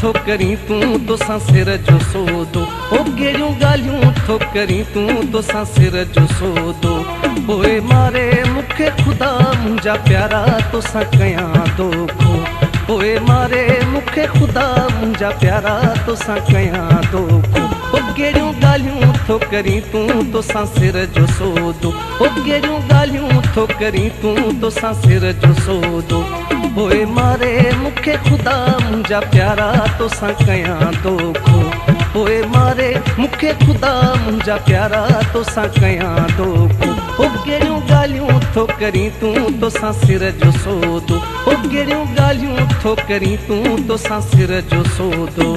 थो करी तूं तोसां सिर जो सौदो ओ कहिड़ियूं ॻाल्हियूं थो करी तूं तोसां सिर जो सौदो पोइ मारे मूंखे ख़ुदा मुंहिंजा प्यारा तोसां कयां दोखो पोइ मारे मूंखे ख़ुदा मुंहिंजा प्यारा तोसां कयां दोखो ओ कहिड़ियूं ॻाल्हियूं थो करी तूं तोसां सिर जो सौदो ओ कहिड़ियूं ॻाल्हियूं थो करी तूं तोसां सिर जो सौदो पोइ मारे मूंखे ख़ुदा मुंहिंजा प्यारा तोसां कयां दोखो पोइ मारे मूंखे ख़ुदा मुंहिंजा प्यारा तोसां कयां दोखो ओ कहिड़ियूं ॻाल्हियूं थो करी तूं तोसां सिर जो सौदो ओ कहिड़ियूं ॻाल्हियूं थो करी तूं तोसां सिर जो सौदो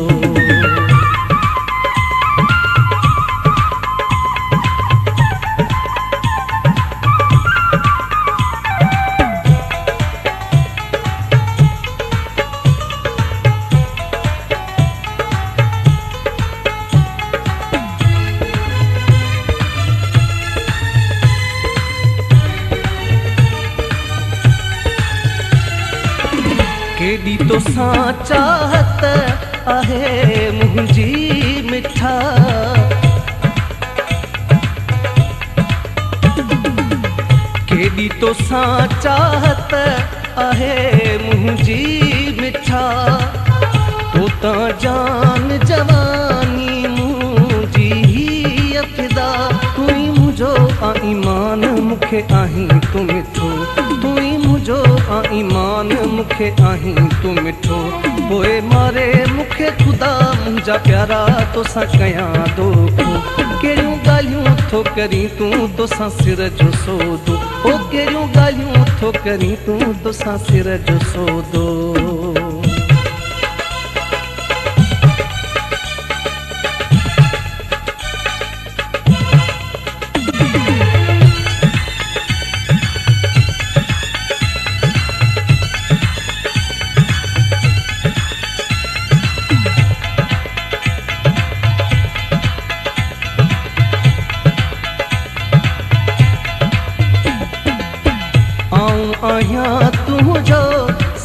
केॾी तोसां चाहत आहे मुंहिंजी मिठा केॾी तोसां चाहत आहे मुंहिंजी मिठा तो त जान जवानी मुंहिंजी अफ़िदा तूं ई मुंहिंजो ईमान मूंखे आहीं तूं मिठो तूं ई मुंहिंजो ईमान मूंखे आहीं तूं मिठो पोइ मारे मूंखे ख़ुदा मुंहिंजा प्यारा तोसां कयां दोखो कहिड़ियूं ॻाल्हियूं थो करी तूं तोसां सिर जो सौदो ओ कहिड़ियूं ॻाल्हियूं थो करी तूं तोसां सिर जो सौदो आहियां तुंहिंजो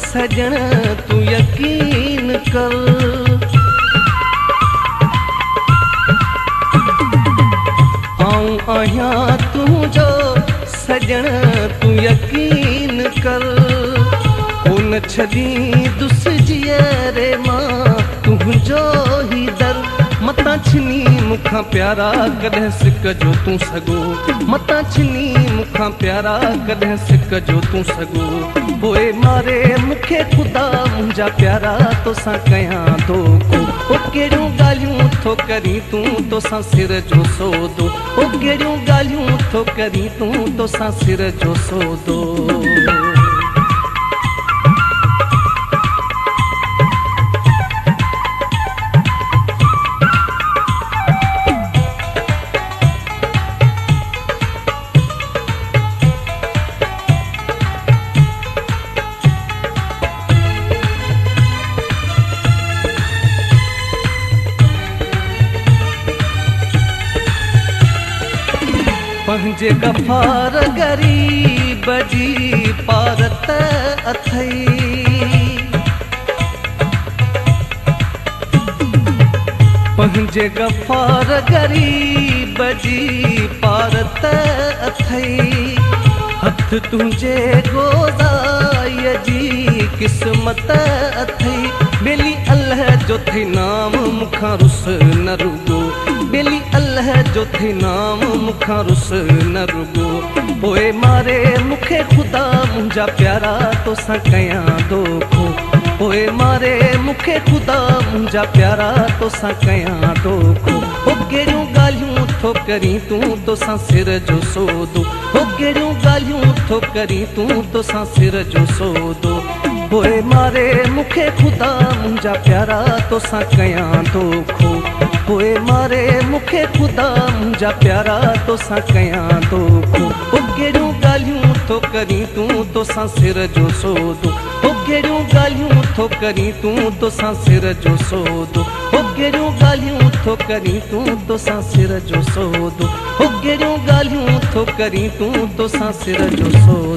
सजण तूं यकीन कर आऊं आहियां तुंहिंजो सजण तूं यकीन कर कोन छॾी दुसिजीअ रे मां तुंहिंजो ई दर मतां छिनी मूंखां प्यारा कॾहिं सिक जो तूं सॻो मतां छिनी मूंखां प्यारा कॾहिं सिक जो तूं सॻो पोइ मारे मूंखे ख़ुदा मुंहिंजा प्यारा तोसां कयां दोखो ओ कहिड़ियूं ॻाल्हियूं थो करी तूं तोसां सिर जो सौदो ओ कहिड़ियूं ॻाल्हियूं थो करी तूं तोसां सिर जो सौदो पंहिंजे गफ़ार ग़रीब जी पारत अथई पंहिंजे गफ़ार ग़रीब जी पारत अथई हथ तुंहिंजे गोज़ाईअ जी क़िस्मत अथई ॿेली अल्लाह जो थई नाम मूंखां रुस न रुगो ॿेली अल्लाह जो थई नाम मूंखां रुस न रुगो पोइ मारे मूंखे ख़ुदा मुंहिंजा प्यारा तोसां कयां दोखो पोइ मारे मूंखे ख़ुदा मुंहिंजा प्यारा तोसां कयां दोखो ओ कहिड़ियूं ॻाल्हियूं थो करी तूं तोसां सिर जो सौदो ओ कहिड़ियूं ॻाल्हियूं थो करी तूं तोसां सिर जो सौदो पोइ मारे मूंखे ख़ुदा मुंहिंजा प्यारा तोसां कयां दोखो पोइ मारे मूंखे ख़ुदा मुंहिंजा प्यारा तोसां कयां दोखो ओ कहिड़ियूं ॻाल्हियूं थो करी तूं तोसां सिर जो सौदो ओ कहिड़ियूं ॻाल्हियूं थो करी तूं तोसां सिर जो सौदो ओ कहिड़ियूं ॻाल्हियूं थो करी तूं तोसां सिर जो सौदो ओ कहिड़ियूं ॻाल्हियूं थो करी तूं तोसां सिर जो सौदो